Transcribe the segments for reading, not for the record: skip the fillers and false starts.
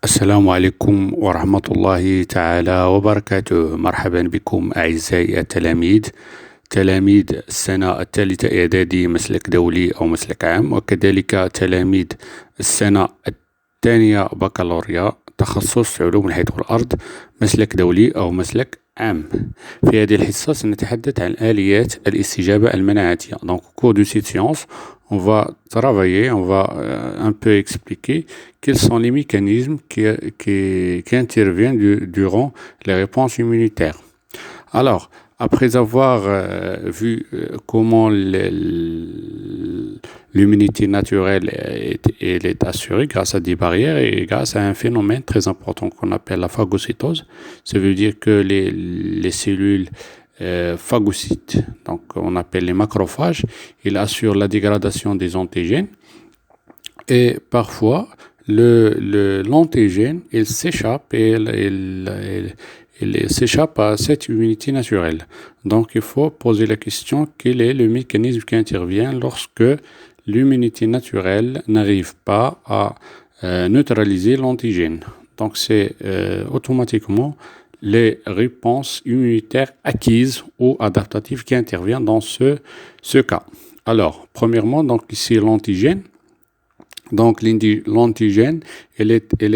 السلام عليكم ورحمة الله تعالى وبركاته. مرحبا بكم أعزائي التلاميذ، تلاميذ السنة الثالثة إعدادي مسلك دولي أو مسلك عام، وكذلك تلاميذ السنة الثانية بكالوريا تخصص علوم الحياة والأرض مسلك دولي أو مسلك عام. في هذه الحصة سنتحدث عن آليات الاستجابة المناعية. Donc au cours de cette séance, on va travailler, on va un peu expliquer quels sont les mécanismes qui interviennent durant les réponses immunitaires. Alors, après avoir vu comment l'immunité naturelle est assurée grâce à des barrières et grâce à un phénomène très important qu'on appelle la phagocytose, ça veut dire que les cellules phagocytes, donc on appelle les macrophages, ils assurent la dégradation des antigènes et parfois l'antigène il s'échappe et il s'échappe à cette immunité naturelle. Donc il faut poser la question, quel est le mécanisme qui intervient lorsque l'immunité naturelle n'arrive pas à neutraliser l'antigène. Donc c'est automatiquement les réponses immunitaires acquises ou adaptatives qui interviennent dans ce cas. Alors, premièrement, donc ici l'antigène. Donc l'antigène, elle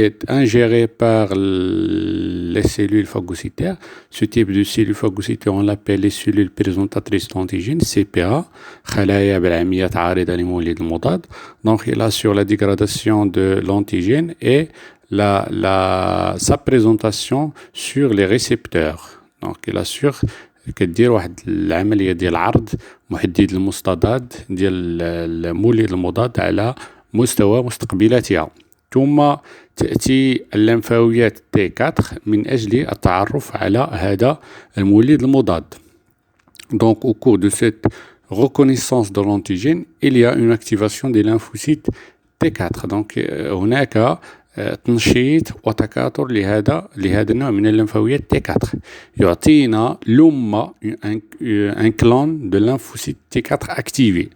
est ingérée par les cellules phagocytaires. Ce type de cellules phagocytaires, on l'appelle les cellules présentatrices d'antigènes, CPA, خلايا بالعامية عارضة لمولد المضاد. Donc il assure la dégradation de l'antigène et sa présentation sur les récepteurs. Donc il assure كدير واحد العملية ديال عرض محدد المستضاد ديال المولد المضاد على مستوى مستقبلاتها. ثم تأتي الليمفاويات T4 من أجل التعرف على هذا المولد المضاد. Donc au cours de cette reconnaissance de l'antigène, il y a une activation des lymphocytes T4. Donc هناك تنشيط وتكاثر لهذا النوع من الليمفاويات T4 يعطينا لمة un clan de lymphocytes T4 activé.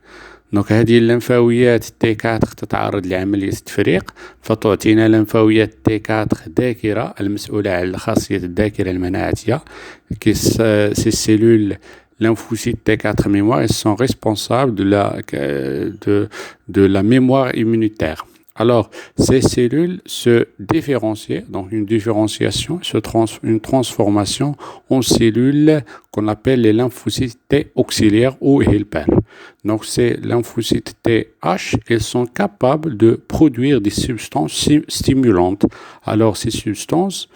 دونك هذه الليمفاويات T4 تتعرض لعملية تفريق فتعطينا ليمفاويات T4 ذاكرة المسؤولة عن خاصية الذاكرة المناعية. Ces cellules lymphocytes T4 mémoire, elles sont responsables de la mémoire immunitaire. Alors, ces cellules se différencient, donc une différenciation, une transformation en cellules qu'on appelle les lymphocytes T auxiliaires ou helper. Donc, ces lymphocytes TH, ils sont capables de produire des substances stimulantes. Alors, ces substances,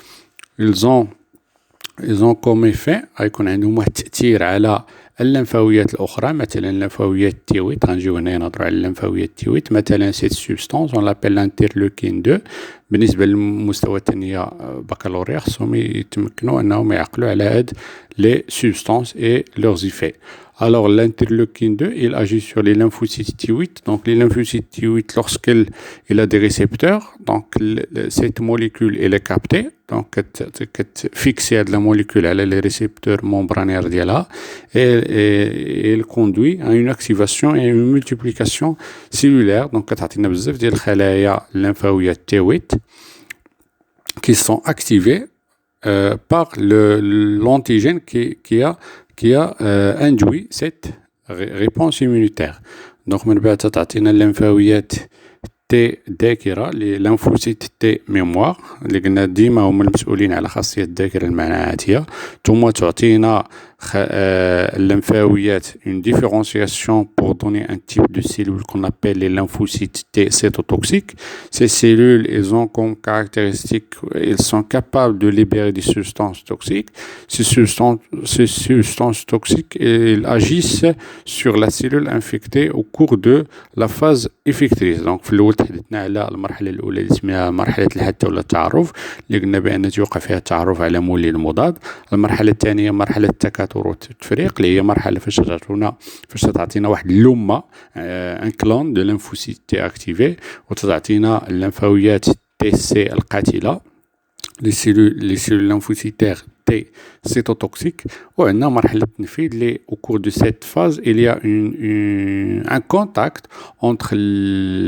ils ont comme effet يكون عندهم واحد التأثير على الليمفاويات الأخرى. مثلا الليمفاويات تيويت، غنجيو هنا نهضروا على الليمفاويات تيويت. مثلا سيت سوبستانس اون لابيل انترلوكين 2. بالنسبة للمستوى الثانية بكالوريا خصهم يتمكنوا أنهم يعقلوا على هاد لي سوبستانس et leurs effets. Alors, l'interleukine 2, il agit sur les lymphocytes T8. Donc, les lymphocytes T8, lorsqu'il a des récepteurs, donc cette molécule, elle est captée. Donc, fixée à la molécule, elle a les récepteurs membranaires d'IALA et elle conduit à une activation et une multiplication cellulaire. Donc, كتعطينا بزاف ديال الخلايا lymphoïdes T8 qui sont activées par l'antigène qui a induit cette réponse immunitaire. Donc, من بعد تعطينا الليمفاويات T ذاكرة les lymphocytes T mémoire اللي قلنا ديما هما المسؤولين على خاصية الذاكرة المناعية. ثم تعطينا lymphoïdes une différenciation pour donner un type de cellule qu'on appelle les lymphocytes T cytotoxiques. Ces cellules, elles ont comme caractéristique, elles sont capables de libérer des substances toxiques. Ces substances toxiques, elles agissent sur la cellule infectée au cours de la phase effectrice. Donc في الأول تحدثنا على المرحلة الأولى اللي اسمها مرحلة الحث ولا التعرف اللي قلنا بأن توقع فيها التعرف على مولد المضاد. المرحلة الثانية مرحلة التكاثر والتفريق اللي هي مرحلة فاش تعطينا واحد اللمة ان كلون دو ليمفوسيت تي اكتيفي وتعطينا الليمفاويات تي سي القاتلة les cellules lymphocytaires T cytotoxiques. وعندنا مرحلة التنفيذ اللي au cours de cette phase il y a un contact entre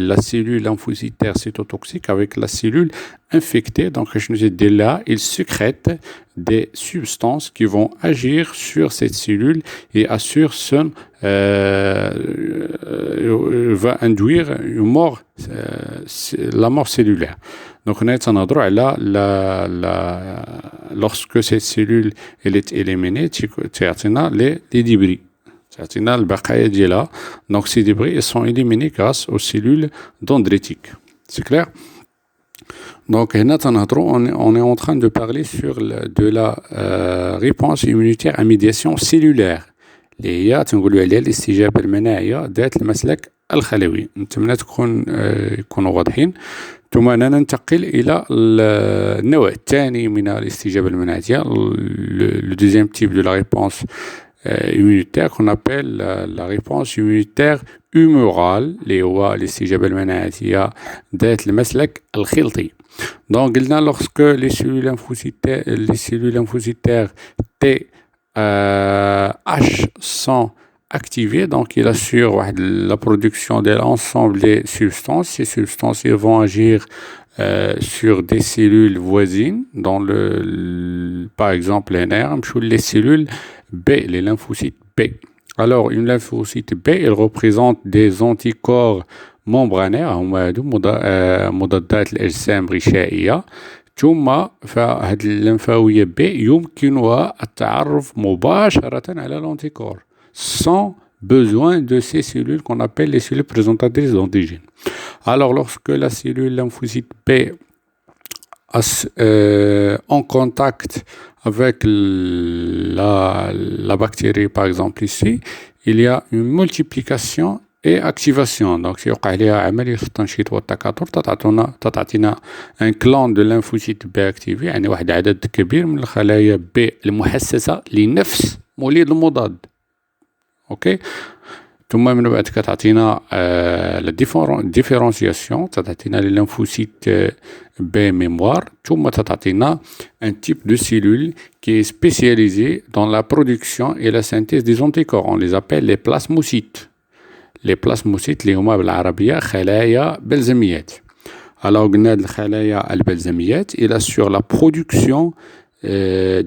la cellule lymphocytaire cytotoxique avec la cellule infecté, donc là, il sécrète des substances qui vont agir sur cette cellule et assure son va induire une mort, la mort cellulaire. Donc on est là lorsque cette cellule elle est éliminée, les débris. Donc ces débris ils sont éliminés grâce aux cellules dendritiques. C'est clair? Donc, on est en train de parler de la réponse immunitaire à médiation cellulaire. اللي هي تنقولوا عليها الاستجابة المناعية ذات المسلك الخلوي. نتمنى يكونوا واضحين. ثم أننا ننتقل إلى النوع الثاني من الاستجابة المناعية. Le deuxième type de la réponse immunitaire qu'on appelle la réponse immunitaire humorale اللي هو الاستجابة المناعية ذات المسلك الخلطي. Donc, lorsque les cellules lymphocytaires TH sont activées, donc il assure la production de l'ensemble des substances. Ces substances ils vont agir sur des cellules voisines, par exemple les nerfs, les cellules B, les lymphocytes B. Alors, une lymphocyte B, elle représente des anticorps membranaires هما هادو مضادات الأجسام غشائية. ثم فهاد الليمفاوية B يمكنها التعرف مباشرة على l'anticorps sans besoin de ces cellules qu'on appelle les cellules présentatrices d'antigènes. Alors, lorsque la cellule lymphocyte B en contact avec la bactérie, par exemple ici, il y a une multiplication et activation. Donc, سيوقع عليها عملية التنشيط والتكاثر تعطينا un clan de lymphocytes B activé، يعني واحد عدد كبير من الخلايا B المحسسة لنفس مولد المضاد. اوكي. ثم من بعد كتعطينا لا ديفيرونسياسيون، تعطينا لي lymphocytes B mémoire، ثم تعطينا un type de cellule qui est spécialisée dans la production et la synthèse des anticorps. On les appelle les plasmocytes. Les plasmocytes اللي هما بالعربية خلايا بلزميات. Alors قلنا هاد الخلايا البلزميات il assure la production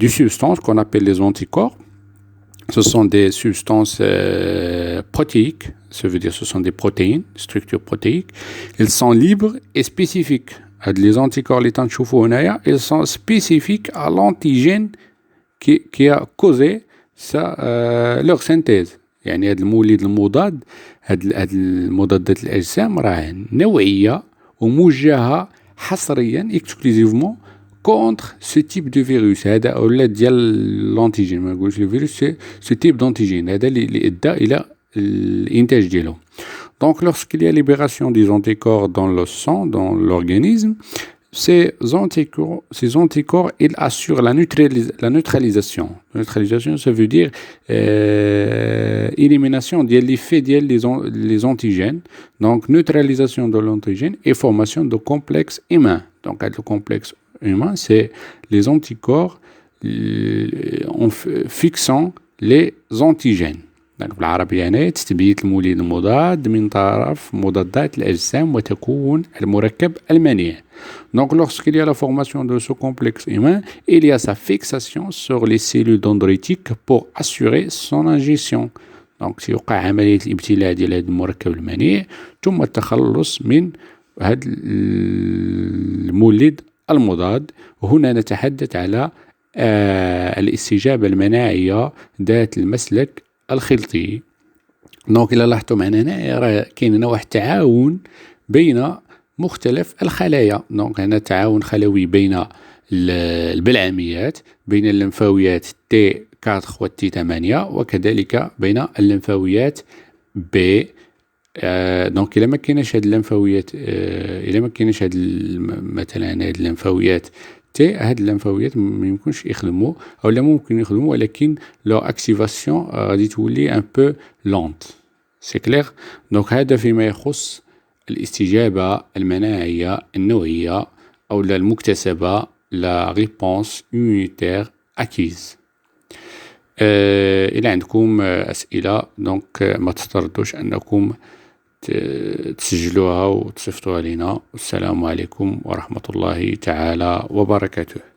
du substance qu'on appelle les anticorps. Ce sont des substances protéiques, ça veut dire ce sont des protéines, structures protéiques. Ils sont libres et spécifiques. Les anticorps اللي تنشوفوا هنايا ils sont spécifiques à l'antigène qui a causé leur synthèse. يعني هاد المولد المضاد، هاد المضادات الأجسام راه نوعية وموجهة حصريا exclusivement contre ce type de virus. هذا أولاد ديال l'antigène، ما نقولش الفيروس، ce type d'antigène هذا اللي أدى إلى الإنتاج ديالو. Donc, lorsqu'il y a libération des anticorps dans le sang, dans l'organisme, ces anticorps, ils assurent la neutralisation. La neutralisation, ça veut dire élimination de l'effet des antigènes. Donc, neutralisation de l'antigène et formation de complexes humains. Donc, le complexe humain, c'est les anticorps en fixant les antigènes. Donc, بالعربية هنا تستبيت المولد المضاد من طرف مضادات الأجسام وتكون المركب المنيع. Donc, lorsqu'il y a la formation de ce complexe humain, il y a sa fixation sur les cellules dendritiques pour assurer son ingestion. Donc, سيوقع عملية الابتلاع ديال هذا المركب المنيع ثم التخلص من هذا المولد المضاد. وهنا نتحدث على الاستجابة المناعية ذات المسلك الخلطي. دونك إلا لاحظتوا معنا هنا راه كاين هنا واحد التعاون بين مختلف الخلايا. دونك هنا تعاون خلوي بين البلعميات، بين الليمفاويات تي 4 و تي 8، وكذلك بين الليمفاويات بي. دونك إلا ما كايناش هاد الليمفاويات، إلا ما كايناش هاد مثلا هاد الليمفاويات هاد الليمفاويات ما يمكنش يخدموا، او لا ممكن يخدموا ولكن لو اكتيفاسيون غادي تولي ان بو لونت. سي كلير. دونك هذا فيما يخص الاستجابه المناعيه النوعيه او المكتسبه، لا ريبونس immunitaire acquise. إلا عندكم أسئلة دونك ما تتردوش أنكم تسجلوها وتصيفطوها لينا. والسلام عليكم ورحمة الله تعالى وبركاته.